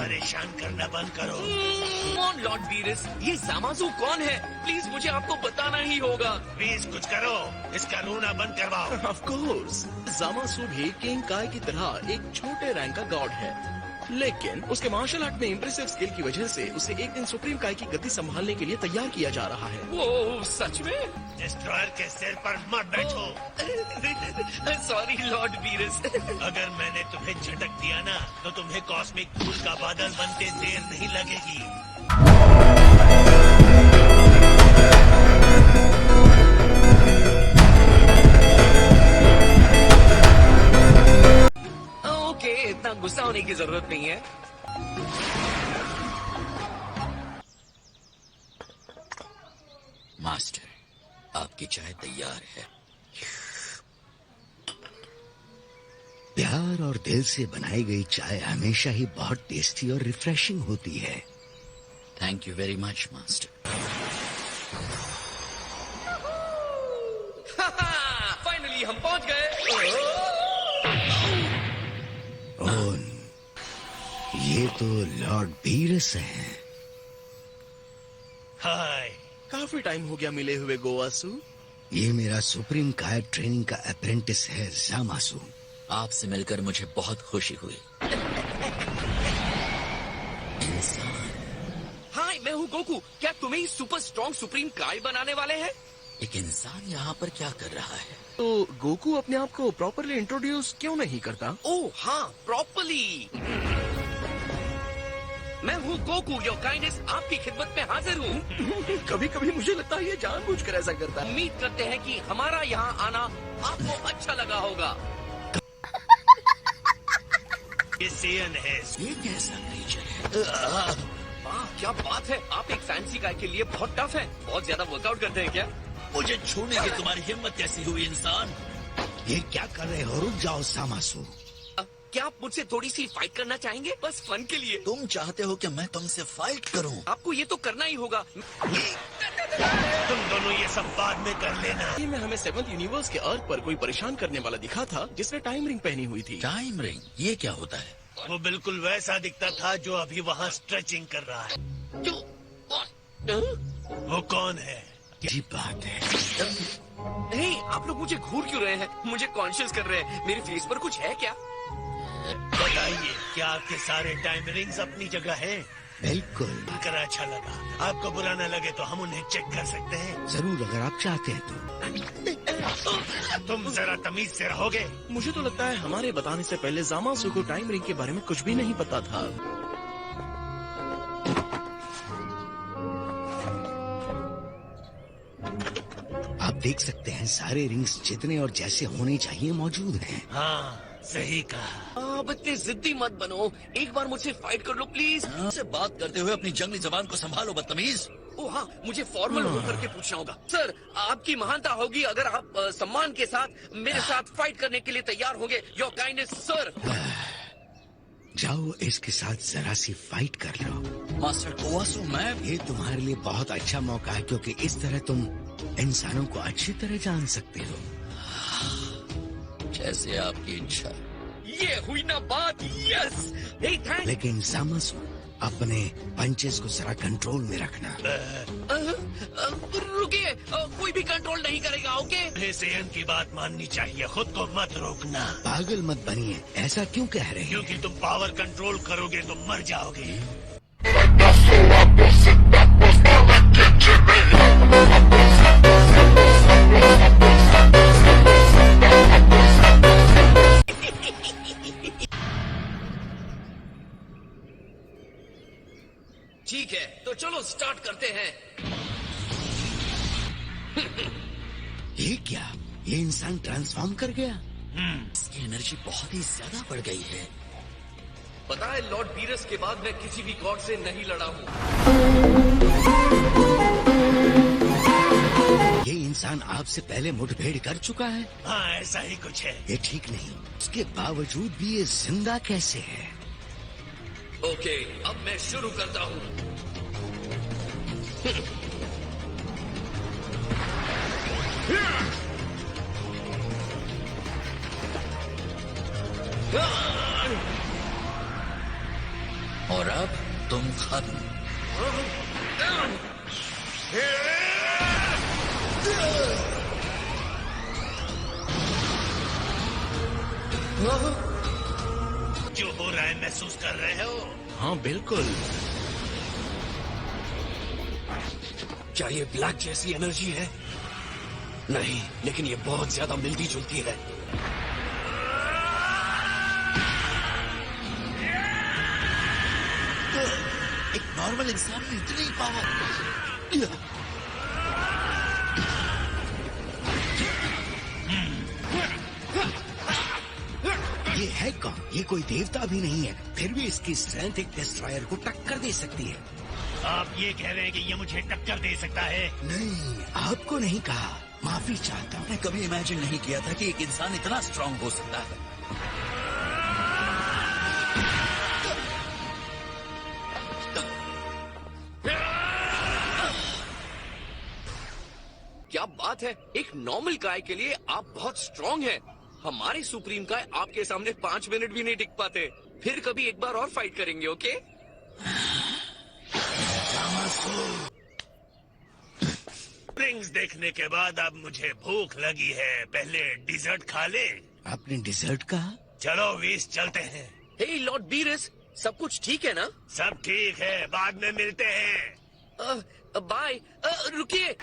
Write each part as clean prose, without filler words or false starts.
परेशान करना बंद करो। कौन लॉर्ड वीरस? ये जामासु कौन है? प्लीज मुझे आपको बताना ही होगा। प्लीज कुछ करो, इसका रोना बंद करवाओ। ऑफ कोर्स, जामासु भी किंग काय की तरह एक छोटे रैंक का गॉड है, लेकिन उसके मार्शल आर्ट में इम्प्रेसिव स्किल की वजह से उसे एक दिन सुप्रीम काय की गद्दी संभालने के लिए तैयार किया जा रहा है। वो सच में? डिस्ट्रॉयर के सिर पर मत बैठो। Sorry Lord Beerus. अगर मैंने तुम्हें झटक दिया ना, तो तुम्हें कॉस्मिक धूल का बादल बनते देर नहीं लगेगी। ओके, इतना गुस्सा होने की जरूरत नहीं है। मास्टर, आपकी चाय तैयार है। प्यार और दिल से बनाई गई चाय हमेशा ही बहुत टेस्टी और रिफ्रेशिंग होती है। Thank you very much master. Finally हम पहुंच गए। ओन, ये तो लॉर्ड वीरस हैं। हाय, काफी टाइम हो गया मिले हुए गोवासु। ये मेरा सुप्रीम काय ट्रेनिंग का अप्रेंटिस है जामासु। आपसे मिलकर मुझे बहुत खुशी हुई। इंसान। हाय, मैं हूँ गोकू। क्या तुम्हें ही सुपर स्ट्रॉन्ग सुप्रीम काय बनाने वाले हैं? एक इंसान यहाँ पर क्या कर रहा है? तो गोकू अपने आप को प्रॉपरली इंट्रोड्यूस क्यों नहीं करता? ओह हाँ, प्रॉपरली। मैं हूँ गोकू, योर काइंडनेस आपकी खिदमत में हाजिर हूँ। कभी कभी मुझे लगता है ये जानबूझकर ऐसा करता है। उम्मीद करते हैं कि हमारा यहाँ आना आपको अच्छा लगा होगा। ये सेयन है। ये कैसा क्रीचर है? वाह, क्या बात है। आप एक फैंसी गाय के लिए बहुत टफ हैं। बहुत ज्यादा वर्कआउट करते हैं क्या? मुझे छूने की तुम्हारी हिम्मत कैसी हुई इंसान? ये क्या कर रहे हो? रुक जाओ जामासु। क्या आप मुझसे थोड़ी सी फाइट करना चाहेंगे? बस फन के लिए। तुम चाहते हो कि मैं तुमसे फाइट करूं? आपको ये तो करना ही होगा। तुम दोनों ये सब बाद में कर लेना। में हमें 7th यूनिवर्स के अर्थ पर कोई परेशान करने वाला दिखा था जिसने टाइम रिंग पहनी हुई थी। Time ring? ये क्या होता है? वो बिल्कुल वैसा दिखता था जो अभी वहाँ स्ट्रेचिंग कर रहा है। वो कौन है? ये बात है। नहीं, आप लोग मुझे घूर क्यों रहे हैं? मुझे कॉन्शियस कर रहे हैं। मेरे फेस पर कुछ है क्या? बताइए, क्या आपके सारे टाइम रिंग्स अपनी जगह हैं? बिल्कुल। कर अच्छा लगा। आपको बुरा न लगे तो हम उन्हें चेक कर सकते हैं। जरूर, अगर आप चाहते हैं तो। तुम जरा तमीज से रहोगे। मुझे तो लगता है हमारे बताने से पहले जामासु को टाइम रिंग के बारे में कुछ भी नहीं पता था। आप देख सकते हैं सारे रिंग्स जितने और जैसे होने चाहिए मौजूद हैं। हाँ, सही कहा। आप इतने जिद्दी मत बनो। एक बार मुझसे फाइट कर लो प्लीज। से बात करते हुए अपनी जंगली जबान को संभालो बदतमीज। ओह हाँ, मुझे फॉर्मल होकर के पूछना होगा। सर, आपकी महानता होगी अगर आप सम्मान के साथ मेरे साथ फाइट करने के लिए तैयार होंगे। Your kindness sir. जाओ, इसके साथ जरा सी फाइट कर लो। मास्टर गोवासु, मैं ये तुम्हारे लिए बहुत अच्छा मौका है क्योंकि इस तरह तुम इंसानों को अच्छी तरह जान सकते हो। जैसे आपकी इच्छा। ये हुई ना बात। यस। हे थैंक्स। लेकिन जामासु, अपने पंचेस को जरा कंट्रोल में रखना। रुकिए, कोई भी कंट्रोल नहीं करेगा। ओके। सेयन की बात माननी चाहिए, खुद को मत रोकना। पागल मत बनिए। ऐसा क्यों कह रहे हैं? क्योंकि तुम पावर कंट्रोल करोगे तो मर जाओगे। ठीक है, तो चलो स्टार्ट करते हैं। ये क्या? ये इंसान ट्रांसफॉर्म कर गया? इसकी एनर्जी बहुत ही ज्यादा बढ़ गई है। पता है, लॉर्ड वीरस के बाद मैं किसी भी गॉड से नहीं लड़ा हूँ। ये इंसान आपसे पहले मुठभेड़ कर चुका है। हाँ, ऐसा ही कुछ है। ये ठीक नहीं। उसके बावजूद भी ये जिंदा कैसे है? ओके, अब मैं शुरू करता हूँ। और अब तुम खत्म। जो हो रहा है महसूस कर रहे हो? हाँ बिल्कुल। क्या ये ब्लैक जैसी एनर्जी है? नहीं, लेकिन ये बहुत ज्यादा मिलती जुलती है। एक नॉर्मल इंसान में इतनी पावर। ये है कौन? ये कोई देवता भी नहीं है, फिर भी इसकी स्ट्रेंथ एक डिस्ट्रॉयर को टक्कर दे सकती है। आप ये कह रहे हैं कि ये मुझे टक्कर दे सकता है? नहीं, आपको नहीं कहा, माफी चाहता हूँ। मैं कभी इमेजिन नहीं किया था कि एक इंसान इतना स्ट्रांग हो सकता है। क्या बात है, एक नॉर्मल गाय के लिए आप बहुत स्ट्रांग हैं। हमारे सुप्रीम गाय आपके सामने 5 मिनट भी नहीं टिक पाते। फिर कभी एक बार और फाइट करेंगे, ओके? रिंग्स देखने के बाद अब मुझे भूख लगी है, पहले डिजर्ट खा ले। आपने डिजर्ट कहा? चलो वीस चलते हैं। हे लॉर्ड बीरस, सब कुछ ठीक है ना? सब ठीक है, बाद में मिलते हैं। बाय। रुकिए।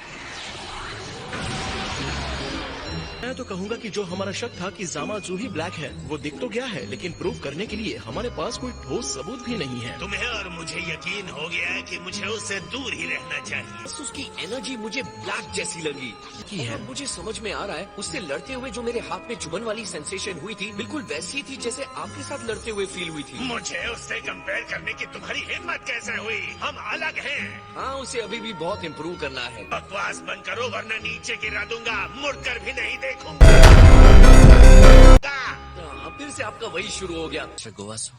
मैं तो कहूंगा कि जो हमारा शक था कि जामाजू ही ब्लैक है, वो दिख तो गया है, लेकिन प्रूव करने के लिए हमारे पास कोई ठोस सबूत भी नहीं है। तुम्हें और मुझे यकीन हो गया है कि मुझे उससे दूर ही रहना चाहिए। बस उसकी एनर्जी मुझे ब्लैक जैसी लगी की है। और मुझे समझ में आ रहा है, उससे लड़ते हुए जो मेरे हाथ में चुभन वाली सेंसेशन हुई थी, बिल्कुल वैसी थी जैसे आपके साथ लड़ते हुए फील हुई थी। मुझे उससे कंपेयर करने की तुम्हारी हिम्मत कैसे हुई? हम अलग हैं। हाँ, उसे अभी भी बहुत इम्प्रूव करना है। बकवास बंद करो वरना नीचे गिरा दूंगा, मुड़कर भी नहीं देखूंगा। फिर से आपका वही शुरू हो गया। मिस्टर गोवासो,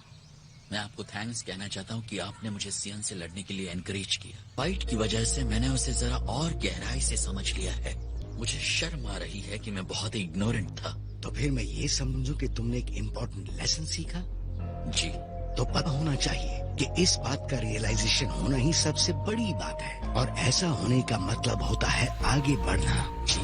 मैं आपको थैंक्स कहना चाहता हूँ कि आपने मुझे सियन से लड़ने के लिए एनकरेज किया। फाइट की वजह से मैंने उसे जरा और गहराई से समझ लिया है। मुझे शर्म आ रही है कि मैं बहुत ही इग्नोरेंट था। तो फिर मैं ये समझूं कि तुमने एक इम्पोर्टेंट लेसन सीखा? जी, तो पता होना चाहिए कि इस बात का रियलाइजेशन होना ही सबसे बड़ी बात है, और ऐसा होने का मतलब होता है आगे बढ़ना। जी